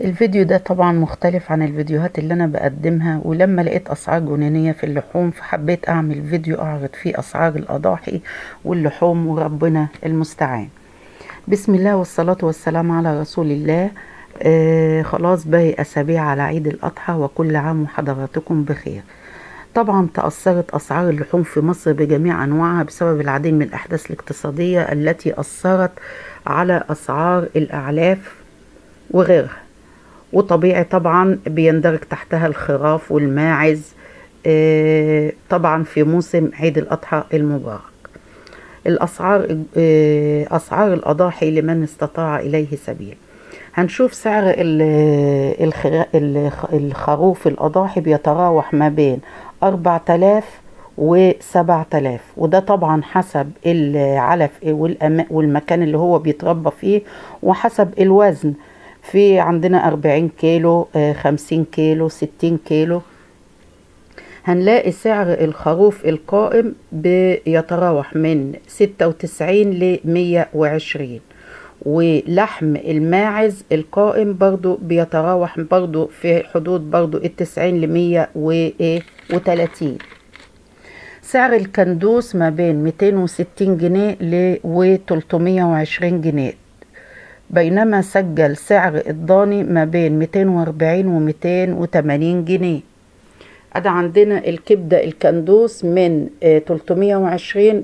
الفيديو ده طبعا مختلف عن الفيديوهات اللي انا بقدمها، ولما لقيت اسعار جنونية في اللحوم فحبيت اعمل فيديو اعرض فيه اسعار الاضاحي واللحوم، وربنا المستعان. بسم الله والصلاة والسلام على رسول الله. خلاص باقي اسابيع على عيد الاضحى، وكل عام وحضراتكم بخير. طبعا تأثرت أسعار اللحوم في مصر بجميع أنواعها بسبب العديد من الأحداث الاقتصادية التي أثرت على أسعار الأعلاف وغيرها، وطبيعي طبعا بيندرج تحتها الخراف والماعز، طبعا في موسم عيد الأضحى المبارك. الأسعار، أسعار الأضاحي لمن استطاع إليه سبيل. هنشوف سعر الخروف الأضاحي بيتراوح ما بين 4000 و7000، وده طبعا حسب العلف والمكان اللي هو بيتربى فيه، وحسب الوزن. في عندنا 40 كيلو، 50 كيلو، 60 كيلو. هنلاقي سعر الخروف القائم بيتراوح من 96 ل 120، ولحم الماعز القائم برضو بيتراوح برضو في حدود برضو 90 ل 130. سعر الكندوس ما بين 260 جنيه و 320 جنيه، بينما سجل سعر الضاني ما بين 240 و 280 جنيه. أدا عندنا الكبدة الكندوس من 320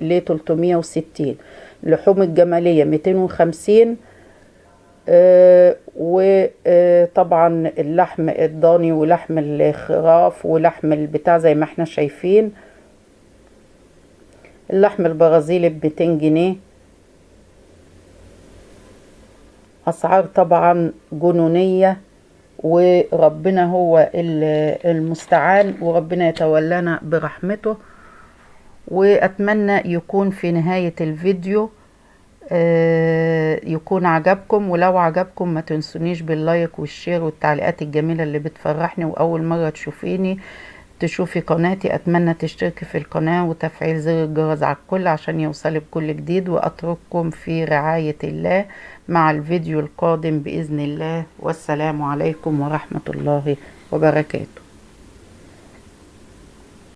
ل 360. لحوم الجمالية 250. وطبعا اللحم الضاني ولحم الخراف ولحم البتاع زي ما احنا شايفين. اللحم البرازيلي ب200 جنيه. أسعار طبعا جنونية، وربنا هو المستعان، وربنا يتولانا برحمته. وأتمنى يكون في نهاية الفيديو يكون عجبكم، ولو عجبكم ما تنسونيش باللايك والشير والتعليقات الجميلة اللي بتفرحني. وأول مرة تشوفي قناتي أتمنى تشتركي في القناة وتفعيل زر الجرس على الكل عشان يوصلك كل جديد، وأترككم في رعاية الله مع الفيديو القادم بإذن الله. والسلام عليكم ورحمة الله وبركاته.